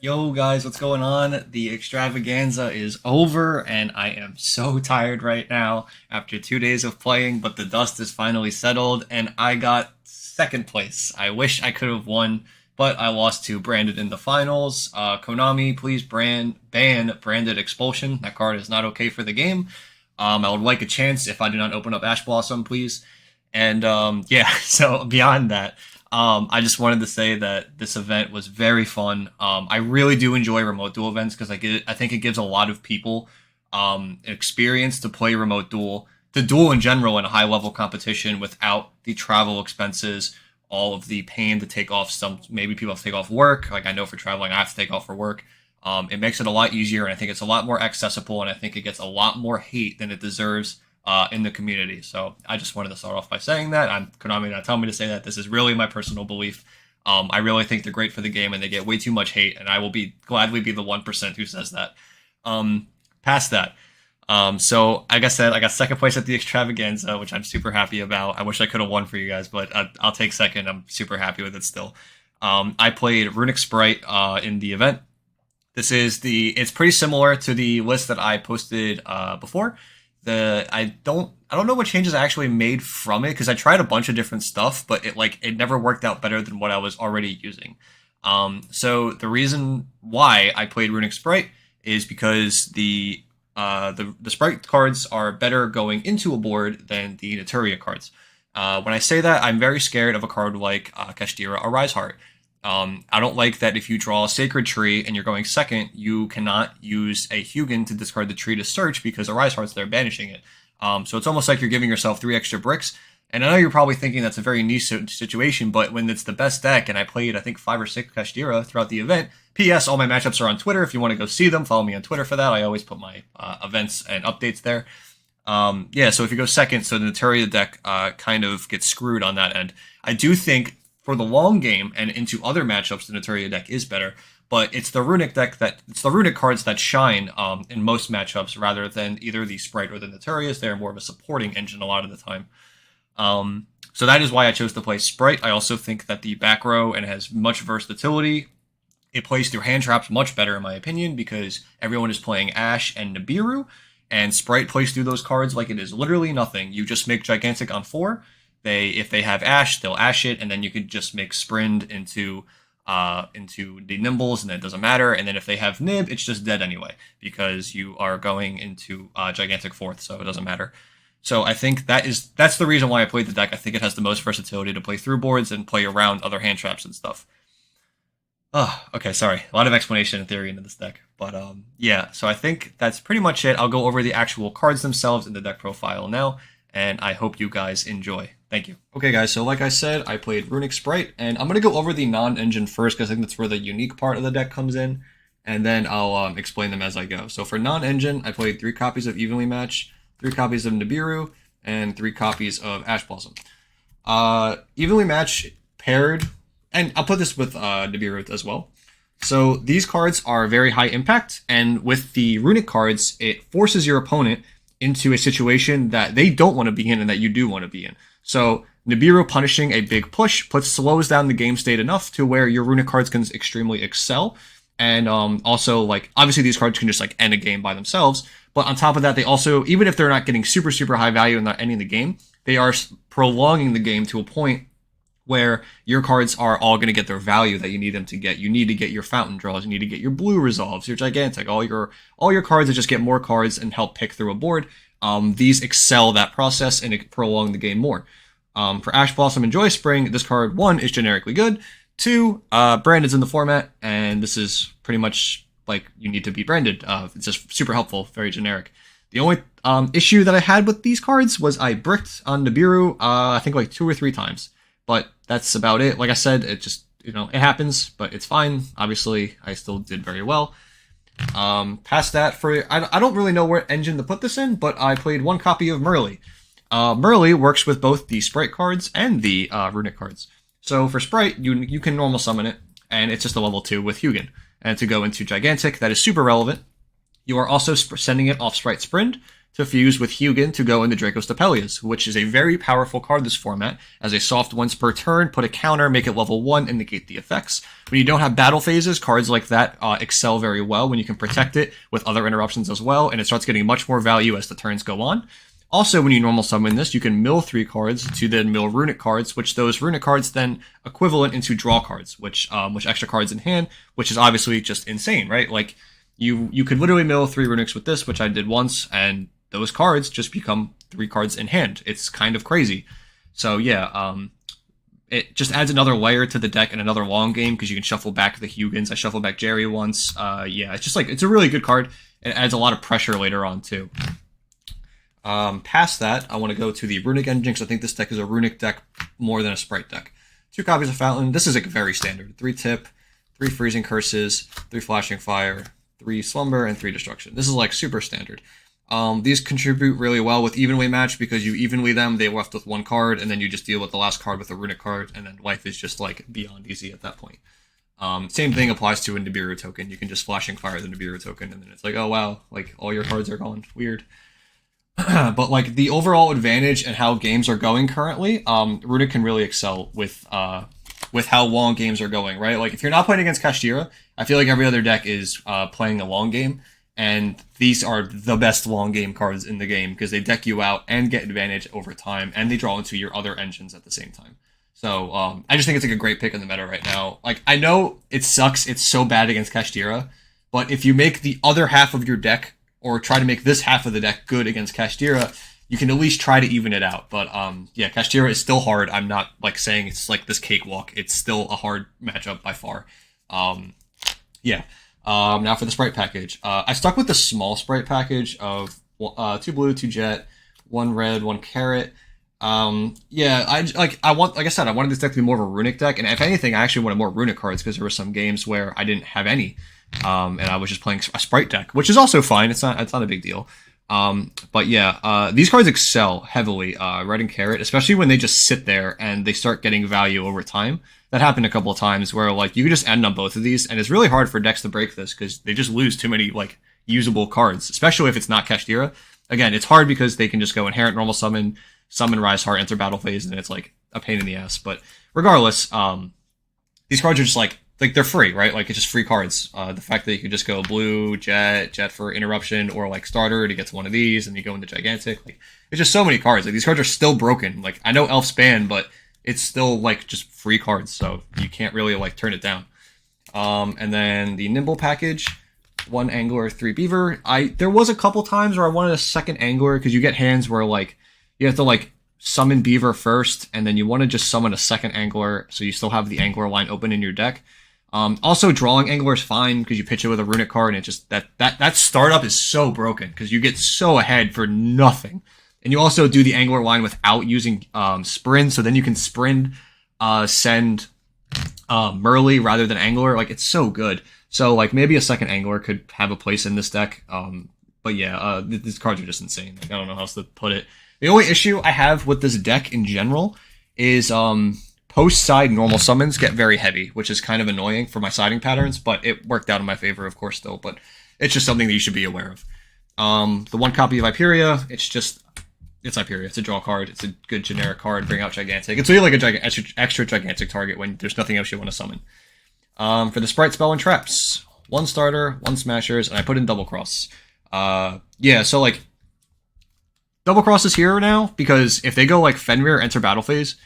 Yo guys, what's going on? The extravaganza is over and I am so tired right now after 2 days of playing, but the dust is finally settled and I got second place. I wish I could have won, but I lost to Branded in the finals. Konami, please ban Branded Expulsion. That card is not okay for the game. I would like a chance if I do not open up Ash Blossom, please. And yeah, so beyond that, I just wanted to say that this event was very fun. I really do enjoy remote duel events because I think it gives a lot of people experience to play remote duel, to duel in general in a high level competition without the travel expenses, all of the pain to take off. Maybe people have to take off work. Like I know for traveling, I have to take off for work. It makes it a lot easier, and I think it's a lot more accessible, and I think it gets a lot more hate than it deserves in the community. So I just wanted to start off by saying that. Konami not telling me to say that. This is really my personal belief. I really think they're great for the game, and they get way too much hate, and I will gladly be the 1% who says that. Past that. So like I said, I got second place at the Extravaganza, which I'm super happy about. I wish I could have won for you guys, but I'll take second. I'm super happy with it still. I played Runick Spright in the event. It's pretty similar to the list that I posted before. I don't know what changes I actually made from it because I tried a bunch of different stuff, but it never worked out better than what I was already using. So the reason why I played Runick Spright is because the Spright cards are better going into a board than the Naturia cards. When I say that, I'm very scared of a card like Kashtira or Rise Heart. I don't like that if you draw a Sacred Tree and you're going second, you cannot use a Hugin to discard the tree to search because a Rise Heart's there banishing it. So it's almost like you're giving yourself 3 extra bricks. And I know you're probably thinking that's a very niche situation, but when it's the best deck, and I played, I think, 5 or 6 Kashtira throughout the event. P.S. All my matchups are on Twitter. If you want to go see them, follow me on Twitter for that. I always put my events and updates there. Yeah, so if you go second, so the Naturia deck kind of gets screwed on that end. I do think for the long game and into other matchups, the Naturia deck is better, but it's the Runick cards that shine in most matchups rather than either the Spright or the Naturias. They're more of a supporting engine a lot of the time. So that is why I chose to play Spright. I also think that the back row and it has much versatility. It plays through hand traps much better in my opinion because everyone is playing Ash and Nibiru, and Spright plays through those cards like it is literally nothing. You just make Gigantic on 4. If they have Ash, they'll Ash it, and then you could just make Sprind into the Nimbles, and it doesn't matter. And then if they have Nib, it's just dead anyway because you are going into Gigantic 4th, so it doesn't matter. So I think that's the reason why I played the deck. I think it has the most versatility to play through boards and play around other hand traps and stuff. Oh, okay, sorry. A lot of explanation and theory into this deck. But yeah, so I think that's pretty much it. I'll go over the actual cards themselves in the deck profile now, and I hope you guys enjoy. Thank you. Okay, guys, so like I said, I played Runick Spright, and I'm going to go over the non-engine first because I think that's where the unique part of the deck comes in, and then I'll explain them as I go. So for non-engine, I played 3 copies of Evenly Match, 3 copies of Nibiru, and 3 copies of Ash Blossom. Evenly Match paired, and I'll put this with Nibiru as well. So these cards are very high impact, and with the Runick cards, it forces your opponent into a situation that they don't want to be in and that you do want to be in. So Nibiru punishing a big push slows down the game state enough to where your Runick cards can extremely excel. And also, like, obviously these cards can just like end a game by themselves. But on top of that, they also, even if they're not getting super, super high value and not ending the game, they are prolonging the game to a point where your cards are all going to get their value that you need them to get. You need to get your fountain draws, you need to get your blue resolves, your gigantic, all your cards that just get more cards and help pick through a board. These excel that process and it prolong the game more. For Ash Blossom and Joy Spring, this card 1 is generically good. 2, Branded's in the format, and this is pretty much like you need to be branded. It's just super helpful, very generic. The only issue that I had with these cards was I bricked on Nibiru, I think like 2 or 3 times. But that's about it. Like I said, it just, it happens, but it's fine. Obviously, I still did very well. Past that, I don't really know what engine to put this in, but I played 1 copy of Merly. Merly works with both the Spright cards and the Runick cards. So for Spright, you can normal summon it, and it's just a level 2 with Hugin. And to go into Gigantic, that is super relevant. You are also sending it off Spright Sprind, to fuse with Hugin to go into Draco Stapelius, which is a very powerful card this format. As a soft once per turn, put a counter, make it level 1, and negate the effects. When you don't have battle phases, cards like that excel very well when you can protect it with other interruptions as well, and it starts getting much more value as the turns go on. Also, when you normal summon this, you can mill 3 cards to then mill Runick cards, which those Runick cards then equivalent into draw cards, which extra cards in hand, which is obviously just insane, right? Like, you could literally mill 3 Runicks with this, which I did once, and those cards just become 3 cards in hand. It's kind of crazy. So yeah, it just adds another layer to the deck and another long game because you can shuffle back the Hugins. I shuffled back Jerry once. Yeah, it's just like, it's a really good card. It adds a lot of pressure later on too. Past that, I want to go to the Runick engine because I think this deck is a Runick deck more than a Spright deck. 2 copies of Fountain. This is like very standard. 3 tip, 3 freezing curses, 3 flashing fire, 3 slumber, and 3 destruction. This is like super standard. These contribute really well with evenly match because you evenly them, they left with 1 card, and then you just deal with the last card with a Runick card, and then life is just like beyond easy at that point. Same thing applies to a Nibiru token. You can just flashing fire the Nibiru token, and then it's like, oh wow, like all your cards are gone. Weird. But like the overall advantage and how games are going currently, Runick can really excel with how long games are going, right? Like if you're not playing against Kashtira, I feel like every other deck is playing a long game, and these are the best long game cards in the game because they deck you out and get advantage over time, and they draw into your other engines at the same time. So I just think it's like a great pick in the meta right now. Like I know it sucks, it's so bad against Kashtira, but if you make the other half of your deck or try to make this half of the deck good against Kashtira, you can at least try to even it out. But yeah, Kashtira is still hard. I'm not like saying it's like this cakewalk. It's still a hard matchup by far. Yeah. Now for the Spright package. I stuck with the small Spright package of 2 blue, 2 jet, 1 red, 1 carrot. Yeah, I wanted this deck to be more of a Runick deck, and if anything, I actually wanted more Runick cards because there were some games where I didn't have any. And I was just playing a Spright deck, which is also fine. It's not a big deal. But yeah, these cards excel heavily, red and carrot, especially when they just sit there and they start getting value over time. That happened a couple of times where like you could just end on both of these, and it's really hard for decks to break this because they just lose too many like usable cards, especially if it's not Kashtira. Again, it's hard because they can just go inherent normal summon, Rise Heart, enter battle phase, and it's like a pain in the ass. But regardless, these cards are just like they're free, right? Like it's just free cards. The fact that you could just go blue, jet for interruption, or like starter to get to one of these, and you go into gigantic. Like it's just so many cards. Like these cards are still broken. Like I know Elf's banned, but it's still like just free cards, so you can't really like turn it down. And then the Nimble package, 1 angler, 3 beaver. There was a couple times where I wanted a second angler because you get hands where like you have to like summon beaver first, and then you want to just summon a second angler, so you still have the angler line open in your deck. Also, drawing angler is fine because you pitch it with a Runick card, and it just that startup is so broken because you get so ahead for nothing. And you also do the angler line without using sprint, so then you can sprint, send Merly rather than angler. Like it's so good. So like maybe a second angler could have a place in this deck. But yeah, these cards are just insane. Like I don't know how else to put it. The only issue I have with this deck in general is post-side normal summons get very heavy, which is kind of annoying for my siding patterns, but it worked out in my favor, of course, still. But it's just something that you should be aware of. The 1 copy of Hyperia, it's Hyperia. It's a draw card. It's a good generic card. Bring out Gigantic. It's really like a extra Gigantic target when there's nothing else you want to summon. For the Spright, Spell, and Traps, 1 starter, 1 Smashers, and I put in Double Cross. Yeah, so like Double Cross is here now because if they go like Fenrir, enter battle phase,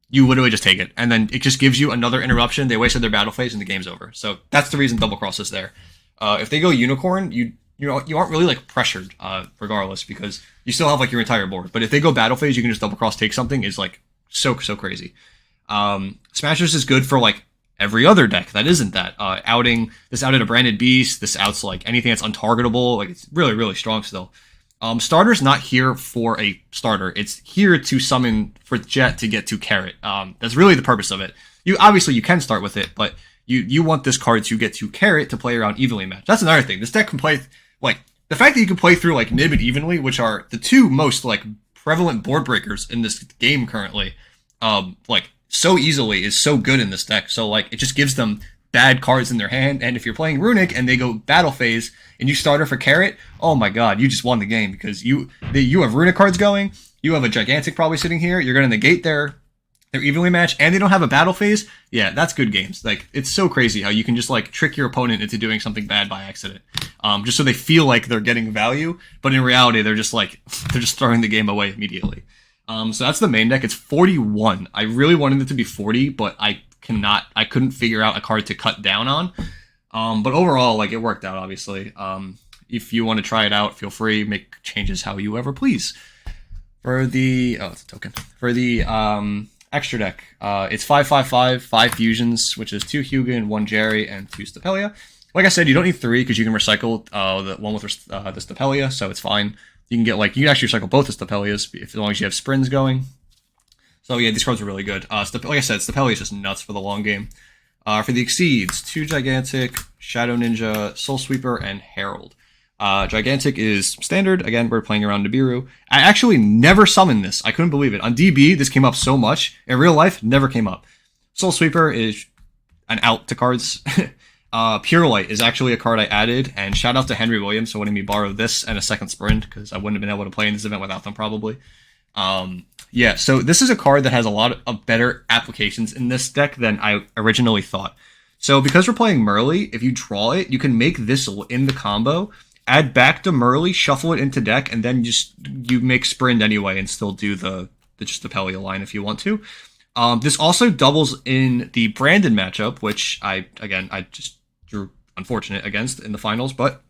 you literally just take it, and then it just gives you another interruption. They wasted their battle phase, and the game's over. So that's the reason Double Cross is there. If they go Unicorn, you aren't really like pressured, regardless, because you still have like your entire board. But if they go battle phase, you can just Double Cross take something. Is like so crazy. Smashers is good for like every other deck that isn't that. This outed a Branded Beast. This outs like anything that's untargetable. Like it's really strong still. Starter's not here for a starter. It's here to summon for Jet to get to Carrot. That's really the purpose of it. You can start with it, but you want this card to get to Carrot to play around evenly match. That's another thing. This deck can play like the fact that you can play through like Nib and Evenly, which are the 2 most like prevalent board breakers in this game currently. Like so easily is so good in this deck. So like it just gives them bad cards in their hand. And if you're playing Runick and they go battle phase and you start her for carrot, oh my god, you just won the game because you have Runick cards going. You have a Gigantic probably sitting here. You're going to negate their evenly matched, and they don't have a battle phase. Yeah, that's good games. Like, it's so crazy how you can just like trick your opponent into doing something bad by accident, just so they feel like they're getting value, but in reality they're just throwing the game away immediately. So that's the main deck. It's 41. I really wanted it to be 40, but I couldn't figure out a card to cut down on. But overall, like, it worked out, obviously. If you want to try it out, feel free, make changes how you ever please. For the it's a token. For the extra deck, it's 5/5/5, 5 fusions, which is 2 Hugin, 1 Jerry, and 2 Stapelia. Like I said, you don't need 3 because you can recycle the one with the Stapelia, so it's fine. You can actually recycle both the Stapelias as long as you have Sprins going. So yeah, these cards are really good. Like I said, Stapelia is just nuts for the long game. For the Exceeds, 2 Gigantic, Shadow Ninja, Soul Sweeper, and Herald. Gigantic is standard. Again, we're playing around Nibiru. I actually never summoned this. I couldn't believe it. On DB, this came up so much. In real life, never came up. Soul Sweeper is an out to cards. Pure Light is actually a card I added, and shout out to Henry Williams for letting me borrow this and a second Sprint, because I wouldn't have been able to play in this event without them, probably. Yeah, so this is a card that has a lot of better applications in this deck than I originally thought. So because we're playing Merly, if you draw it, you can make this in the combo, add back to Merly, shuffle it into deck, and then you make Sprint anyway and still do the Stapelia line if you want to. This also doubles in the Brandon matchup, which I just drew unfortunate against in the finals, but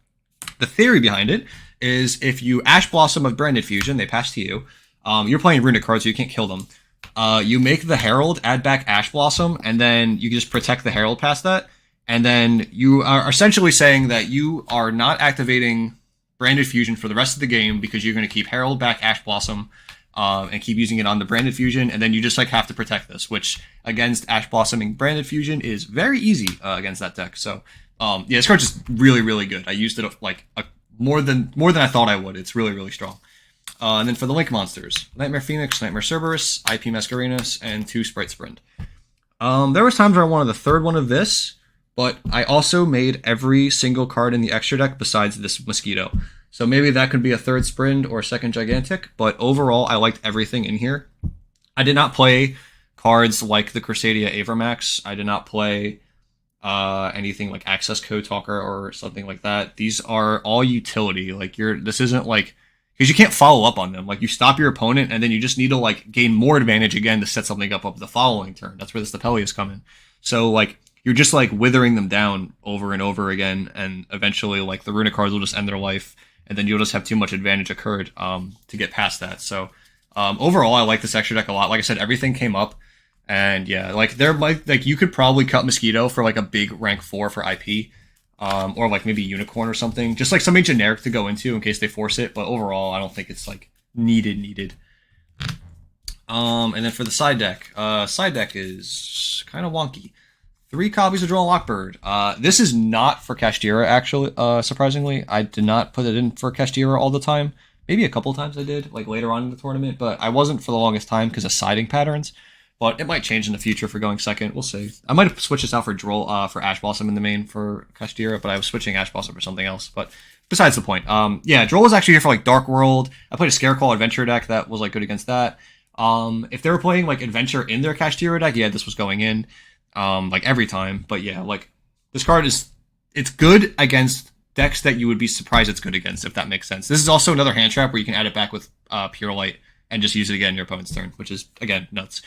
the theory behind it is if you Ash Blossom of Branded Fusion, they pass to you. You're playing Runick cards, so you can't kill them. You make the Herald, add back Ash Blossom, and then you can just protect the Herald past that. And then you are essentially saying that you are not activating Branded Fusion for the rest of the game because you're going to keep Herald back Ash Blossom and keep using it on the Branded Fusion. And then you just like have to protect this, which against Ash Blossoming Branded Fusion is very easy against that deck. So yeah, this card's just really, really good. I used it like more than I thought I would. It's really, really strong. And then for the Link monsters, Nightmare Phoenix, Nightmare Cerberus, IP Mascarenas, and 2 Spright Sprint. There was times where I wanted the third one of this, but I also made every single card in the extra deck besides this Mosquito. So maybe that could be a third Sprint or a second Gigantic, but overall I liked everything in here. I did not play cards like the Crusadia Avramax. I did not play anything like Access Code Talker or something like that. These are all utility. Like this isn't like, because you can't follow up on them. Like, you stop your opponent and then you just need to like gain more advantage again to set something up the following turn. That's where the Stapelias come in. So like you're just like withering them down over and over again, and eventually like the Runick cards will just end their life, and then you'll just have too much advantage occurred to get past that. So overall, I like this extra deck a lot. Like I said, everything came up, and yeah, like you could probably cut Mosquito for like a big rank 4 for IP, or like maybe Unicorn or something, just like something generic to go into in case they force it. But overall, I don't think it's like needed. And then for the side deck is kind of wonky. 3 copies of Duel Lockbird. This is not for Kashtira, actually, surprisingly. I did not put it in for Kashtira all the time. Maybe a couple times I did, like later on in the tournament, but I wasn't for the longest time because of siding patterns. But it might change in the future for going second. We'll see. I might have switched this out for Droll, for Ash Blossom in the main for Kashtira, but I was switching Ash Blossom for something else. But besides the point. Yeah, Droll was actually here for like Dark World. I played a Scareclaw Adventure deck that was like good against that. If they were playing like Adventure in their Kashtira deck, yeah, this was going in. Like every time, but yeah, like this card it's good against decks that you would be surprised it's good against, if that makes sense. This is also another hand trap where you can add it back with Pure Light and just use it again in your opponent's turn, which is again nuts.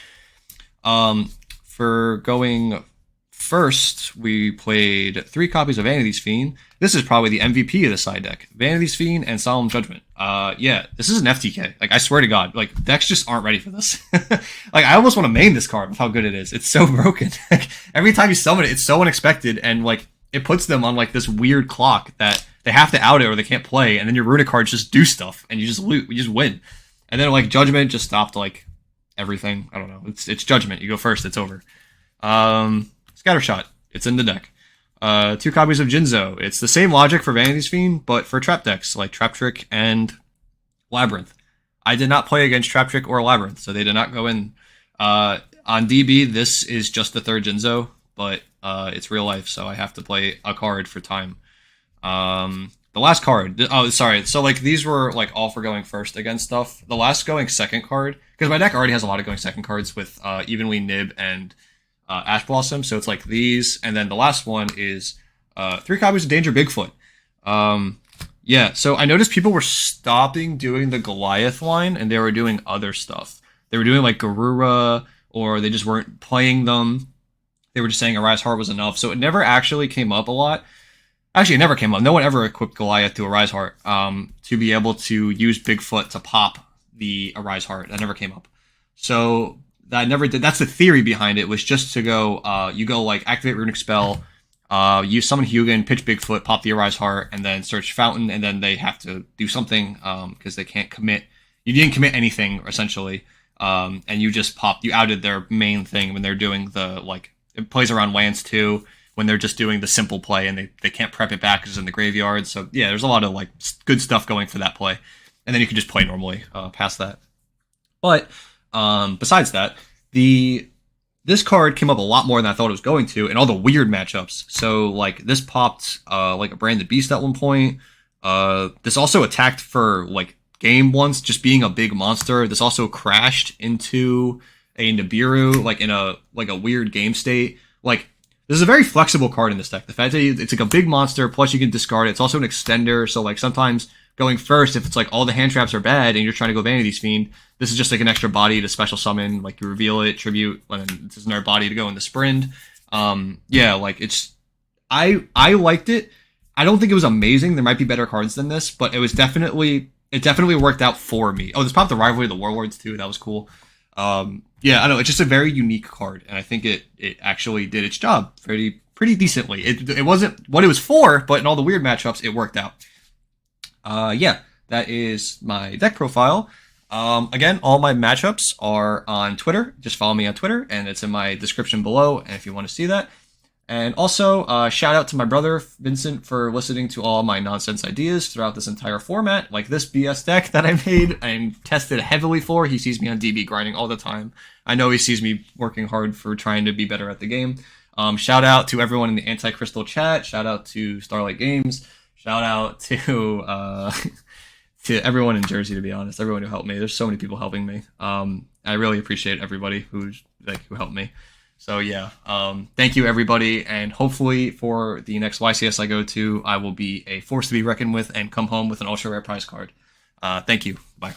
For going first, we played 3 copies of Vanity's Fiend. This is probably the MVP of the side deck. Vanity's Fiend and Solemn Judgment. Yeah, this is an FTK. Like, I swear to God, like, decks just aren't ready for this. Like, I almost want to main this card with how good it is. It's so broken. Like, every time you summon it, it's so unexpected, and, like, it puts them on, like, this weird clock that they have to out it or they can't play, and then your Runick cards just do stuff, and you just loot, you just win. And then, like, Judgment just stopped, like, everything. I don't know. It's Judgment. You go first, it's over. Scattershot. It's in the deck. 2 copies of Jinzo. It's the same logic for Vanity's Fiend, but for trap decks like Trap Trick and Labyrinth. I did not play against Trap Trick or Labyrinth, so they did not go in. On DB, this is just the third Jinzo. but it's real life, so I have to play a card for time. The last card. Oh, sorry. So like these were like all for going first against stuff. The last going second card, because my deck already has a lot of going second cards with Evenly Nib and Ash Blossom. So it's like these, and then the last one is 3 copies of Danger Bigfoot. Yeah. So I noticed people were stopping doing the Goliath line, and they were doing other stuff. They were doing like Garura, or they just weren't playing them. They were just saying Arise Heart was enough. So it never actually came up a lot. Actually, it never came up. No one ever equipped Goliath to Arise Heart to be able to use Bigfoot to pop the Arise Heart. That never came up. So that never did. That's the theory behind it, was just to go, you go like activate Runick spell, use summon Hugin, pitch Bigfoot, pop the Arise Heart, and then search Fountain, and then they have to do something because they can't commit. You didn't commit anything, essentially, and you just popped. You outed their main thing when they're doing the, like, it plays around lands too, when they're just doing the simple play and they can't prep it back because it's in the graveyard. So yeah, there's a lot of like good stuff going for that play. And then you can just play normally past that. But besides that, this card came up a lot more than I thought it was going to, and all the weird matchups. So like this popped like a Branded Beast at one point. This also attacked for like game once, just being a big monster. This also crashed into a Nibiru like in a weird game state. Like, this is a very flexible card in this deck. The fact that it's like a big monster, plus you can discard it. It's also an extender, so like sometimes going first, if it's like all the hand traps are bad and you're trying to go Vanity's Fiend, this is just like an extra body to special summon. Like you reveal it, tribute, and then this is another body to go in the sprint. Yeah, like it's I liked it. I don't think it was amazing. There might be better cards than this, but it definitely worked out for me. Oh, this popped the Rivalry of the Warlords too. That was cool. Yeah, I know, it's just a very unique card, and I think it actually did its job pretty decently. It wasn't what it was for, but in all the weird matchups, it worked out. Yeah, that is my deck profile. Again, all my matchups are on Twitter. Just follow me on Twitter, and it's in my description below, and if you want to see that. And also, shout out to my brother, Vincent, for listening to all my nonsense ideas throughout this entire format. Like this BS deck that I made and tested heavily for. He sees me on DB grinding all the time. I know he sees me working hard for trying to be better at the game. Shout out to everyone in the Anti-Crystal chat. Shout out to Starlight Games. Shout out to to everyone in Jersey, to be honest. Everyone who helped me. There's so many people helping me. I really appreciate everybody who helped me. So yeah, thank you everybody, and hopefully for the next YCS I go to, I will be a force to be reckoned with and come home with an ultra rare prize card. Thank you. Bye.